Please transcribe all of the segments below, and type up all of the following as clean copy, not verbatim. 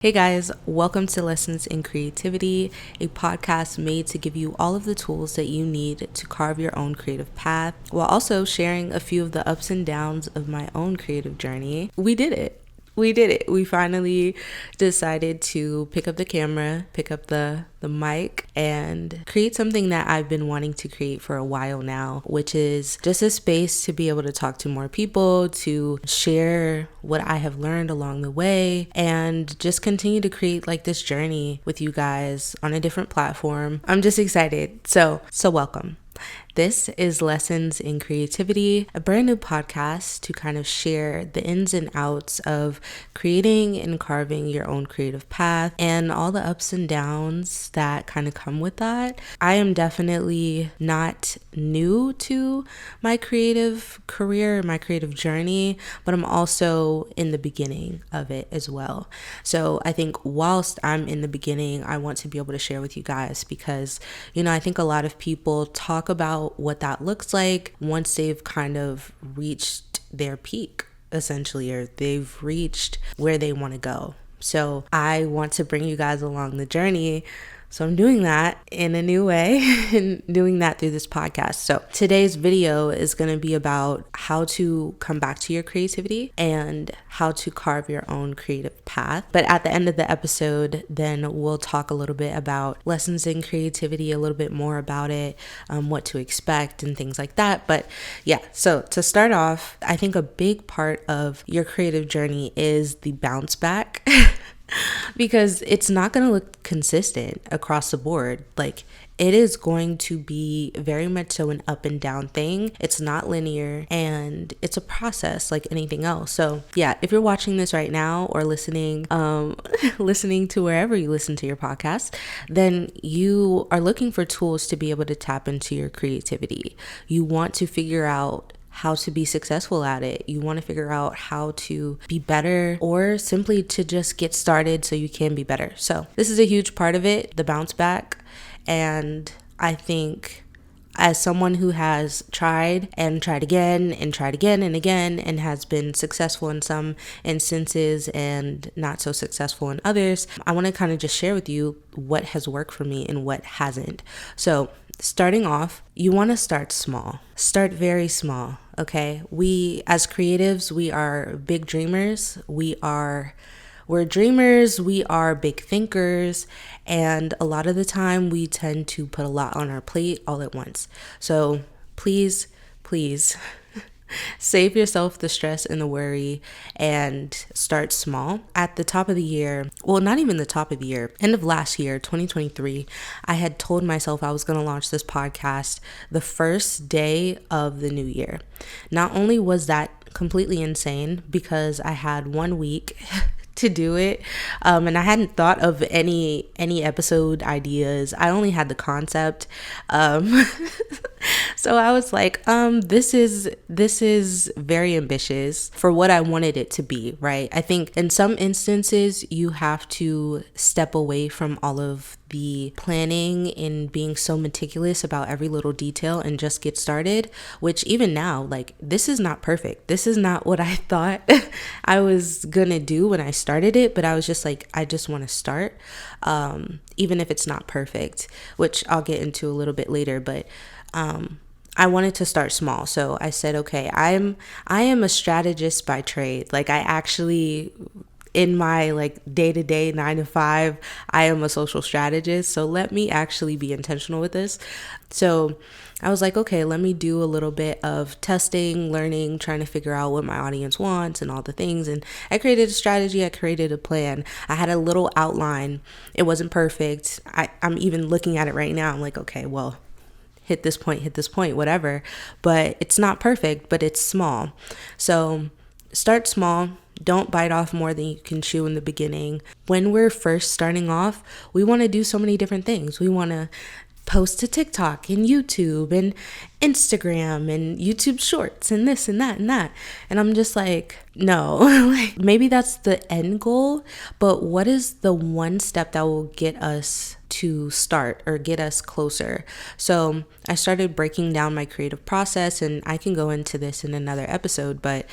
Hey guys, welcome to Lessons in Creativity, a podcast made to give you all of the tools that you need to carve your own creative path, while also sharing a few of the ups and downs of my own creative journey. We did it. We finally decided to pick up the camera, pick up the mic, and create something that I've been wanting to create for a while now, which is just a space to be able to talk to more people, to share what I have learned along the way, and just continue to create like this journey with you guys on a different platform. I'm just excited. So welcome. This is Lessons in Creativity, a brand new podcast to kind of share the ins and outs of creating and carving your own creative path and all the ups and downs that kind of come with that. I am definitely not new to my creative career, my creative journey, but I'm also in the beginning of it as well. So I think whilst I'm in the beginning, I want to be able to share with you guys because, I think a lot of people talk about what that looks like once they've kind of reached their peak, essentially, or they've reached where they want to go. So I want to bring you guys along the journey. So I'm doing that in a new way and doing that through this podcast. So today's video is going to be about how to come back to your creativity and how to carve your own creative path. But at the end of the episode, then we'll talk a little bit about lessons in creativity, a little bit more about it, what to expect and things like that. But yeah, so to start off, I think a big part of your creative journey is the bounce back. Because it's not going to look consistent across the board. Like, it is going to be very much so an up and down thing. It's not linear and it's a process like anything else. So yeah, if you're watching this right now or listening to wherever you listen to your podcast, then you are looking for tools to be able to tap into your creativity. You want to figure out how to be successful at it. You want to figure out how to be better or simply to just get started so you can be better. So this is a huge part of it, the bounce back. And I think as someone who has tried and tried again and tried again and again and has been successful in some instances and not so successful in others, I want to kind of just share with you what has worked for me and what hasn't. So starting off, you want to start small. Start very small, okay? We, as creatives, we are big dreamers. We're dreamers, we are big thinkers, and a lot of the time we tend to put a lot on our plate all at once. So please, save yourself the stress and the worry and start small. At the top of the year, well, not even the top of the year, end of last year, 2023, I had told myself I was going to launch this podcast the first day of the new year. Not only was that completely insane because I had 1 week to do it, and I hadn't thought of any episode ideas. I only had the concept, so I was like, this is very ambitious for what I wanted it to be, right? I think in some instances you have to step away from all of the planning and being so meticulous about every little detail and just get started, which even now, like, this is not perfect. This is not what I thought I was gonna do when I started it, but I was just like, I just want to start, even if it's not perfect, which I'll get into a little bit later, but I wanted to start small. So I said, okay, I am a strategist by trade. Like, I actually, in my like day-to-day 9 to 5, I am a social strategist. So let me actually be intentional with this. So I was like, okay, let me do a little bit of testing, learning, trying to figure out what my audience wants and all the things. And I created a strategy. I created a plan. I had a little outline. It wasn't perfect. I'm even looking at it right now. I'm like, okay, well, hit this point, whatever. But it's not perfect, but it's small. So start small. Don't bite off more than you can chew in the beginning. When we're first starting off, we want to do so many different things. We want to post to TikTok and YouTube Instagram and YouTube shorts and this and that and that. And I'm just like, no, like maybe that's the end goal, but what is the one step that will get us to start or get us closer? So I started breaking down my creative process, and I can go into this in another episode, but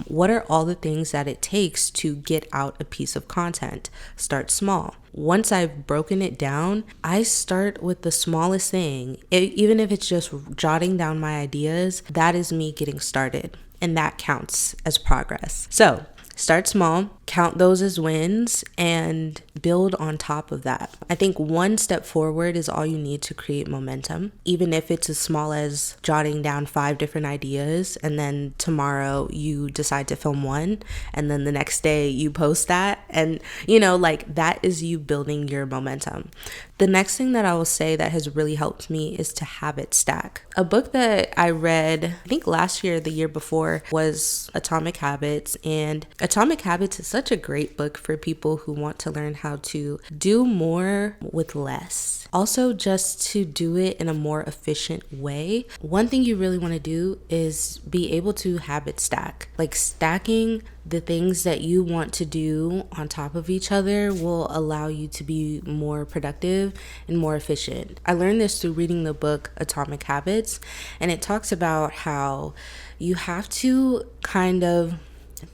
what are all the things that it takes to get out a piece of content? Start small. Once I've broken it down, I start with the smallest thing. Even if it's just jotting down my ideas, that is me getting started. And that counts as progress. So start small, count those as wins, and build on top of that. I think one step forward is all you need to create momentum, even if it's as small as jotting down 5 different ideas, and then tomorrow you decide to film one, and then the next day you post that. And like that is you building your momentum. The next thing that I will say that has really helped me is to habit stack. A book that I read, I think last year, the year before, was Atomic Habits. And Atomic Habits is such a great book for people who want to learn how to do more with less. Also, just to do it in a more efficient way. One thing you really want to do is be able to habit stack. Like stacking the things that you want to do on top of each other will allow you to be more productive and more efficient. I learned this through reading the book Atomic Habits, and it talks about how you have to kind of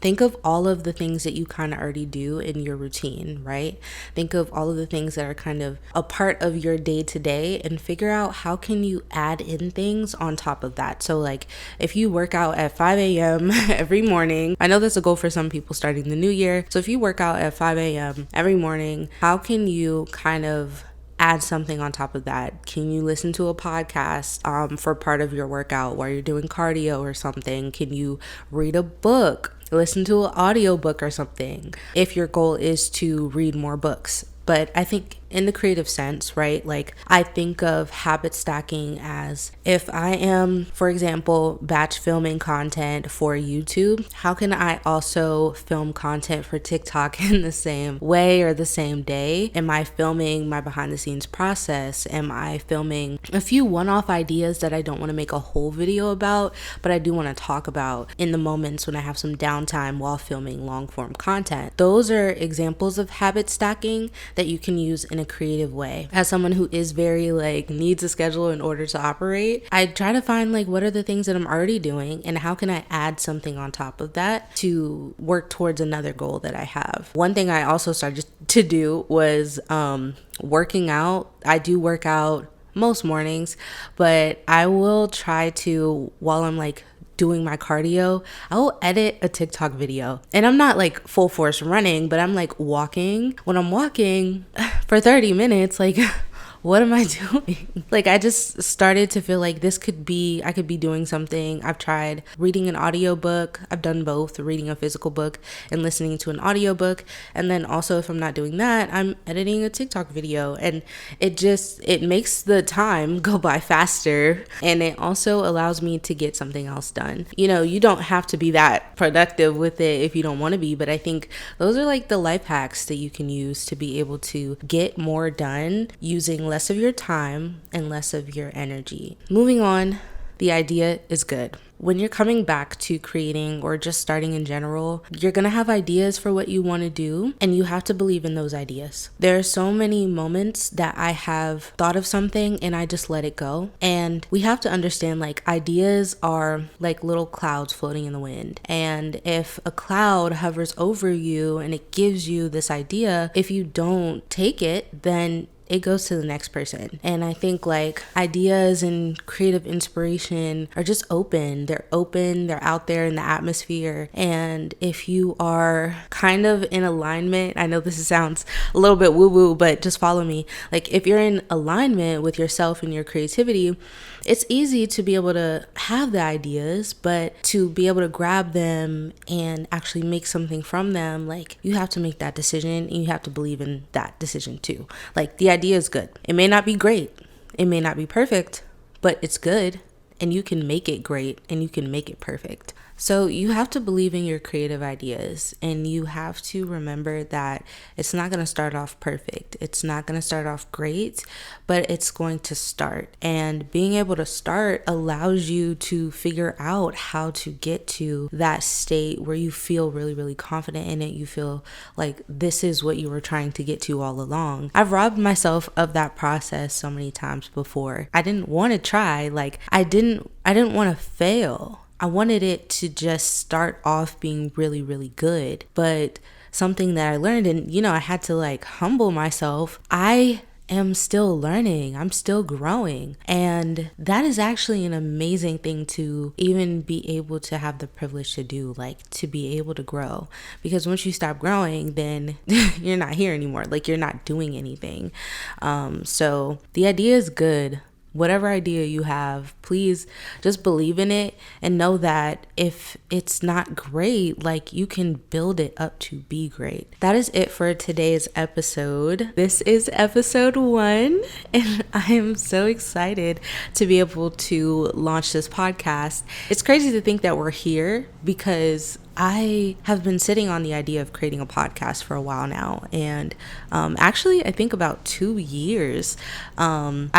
think of all of the things that you kind of already do in your routine, right? Think of all of the things that are kind of a part of your day to day, and figure out how can you add in things on top of that. So like if you work out at 5 a.m. every morning, I know that's a goal for some people starting the new year. So if you work out at 5 a.m. every morning, how can you kind of add something on top of that? Can you listen to a podcast for part of your workout while you're doing cardio or something? Can you read a book? Listen to an audiobook or something if your goal is to read more books. But I think in the creative sense, right? Like I think of habit stacking as if I am, for example, batch filming content for YouTube, how can I also film content for TikTok in the same way or the same day? Am I filming my behind the scenes process? Am I filming a few one-off ideas that I don't want to make a whole video about, but I do want to talk about in the moments when I have some downtime while filming long form content? Those are examples of habit stacking that you can use in a creative way. As someone who is very needs a schedule in order to operate, I try to find what are the things that I'm already doing and how can I add something on top of that to work towards another goal that I have. One thing I also started to do was working out. I do work out most mornings, but I will try to, while I'm doing my cardio, I will edit a TikTok video. And I'm not full force running, but I'm walking. When I'm walking for 30 minutes, what am I doing? I just started to feel like I could be doing something. I've tried reading an audiobook. I've done both, reading a physical book and listening to an audiobook. And then also, if I'm not doing that, I'm editing a TikTok video. And it makes the time go by faster. And it also allows me to get something else done. You don't have to be that productive with it if you don't want to be. But I think those are the life hacks that you can use to be able to get more done using less of your time and less of your energy. Moving on, the idea is good. When you're coming back to creating or just starting in general, you're going to have ideas for what you want to do, and you have to believe in those ideas. There are so many moments that I have thought of something and I just let it go. And we have to understand ideas are like little clouds floating in the wind. And if a cloud hovers over you and it gives you this idea, if you don't take it, then it goes to the next person. And I think ideas and creative inspiration are just open. They're out there in the atmosphere. And if you are kind of in alignment, I know this sounds a little bit woo-woo, but just follow me. If you're in alignment with yourself and your creativity, it's easy to be able to have the ideas, but to be able to grab them and actually make something from them, you have to make that decision and you have to believe in that decision too. The idea is good. It may not be great. It may not be perfect, but it's good, and you can make it great and you can make it perfect. So you have to believe in your creative ideas, and you have to remember that it's not going to start off perfect. It's not going to start off great, but it's going to start. And being able to start allows you to figure out how to get to that state where you feel really, really confident in it. You feel like this is what you were trying to get to all along. I've robbed myself of that process so many times before. I didn't want to try, like I didn't want to fail. I wanted it to just start off being really, really good. But something that I learned, and I had to like humble myself. I am still learning. I'm still growing. And that is actually an amazing thing to even be able to have the privilege to do, like to be able to grow. Because once you stop growing, then you're not here anymore. Like you're not doing anything. So the idea is good. Whatever idea you have, please just believe in it and know that if it's not great, like you can build it up to be great. That is it for today's episode. This is episode 1, and I am so excited to be able to launch this podcast. It's crazy to think that we're here because I have been sitting on the idea of creating a podcast for a while now, and actually I think about 2 years. I'm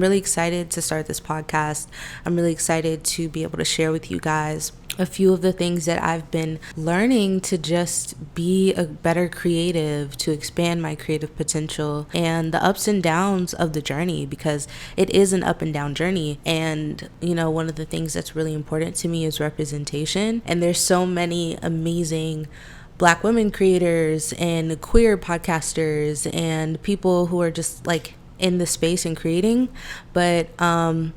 really excited to start this podcast. I'm really excited to be able to share with you guys a few of the things that I've been learning to just be a better creative, to expand my creative potential, and the ups and downs of the journey, because it is an up and down journey. And one of the things that's really important to me is representation, and there's so many amazing Black women creators and queer podcasters and people who are just like in the space and creating, but I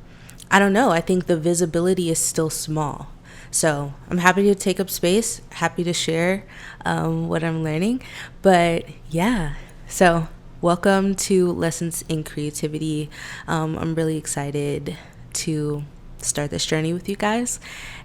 don't know, I think the visibility is still small. So I'm happy to take up space, happy to share what I'm learning. But yeah, so welcome to Lessons in Creativity. I'm really excited to start this journey with you guys.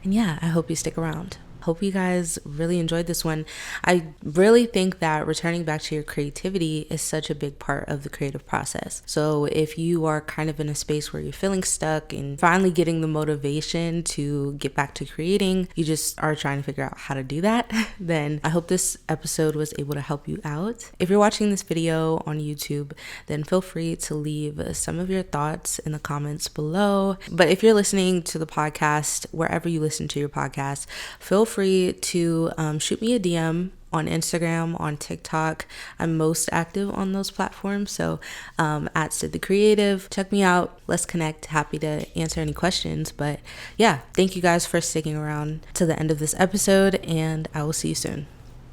And yeah, I hope you stick around. Hope you guys really enjoyed this one. I really think that returning back to your creativity is such a big part of the creative process. So if you are kind of in a space where you're feeling stuck and finally getting the motivation to get back to creating, you just are trying to figure out how to do that, then I hope this episode was able to help you out. If you're watching this video on YouTube, then feel free to leave some of your thoughts in the comments below. But if you're listening to the podcast, wherever you listen to your podcast, feel free to shoot me a DM on Instagram, on TikTok. I'm most active on those platforms. So at Sid the Creative, check me out. Let's connect. Happy to answer any questions. But yeah, thank you guys for sticking around to the end of this episode, and I will see you soon.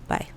Bye.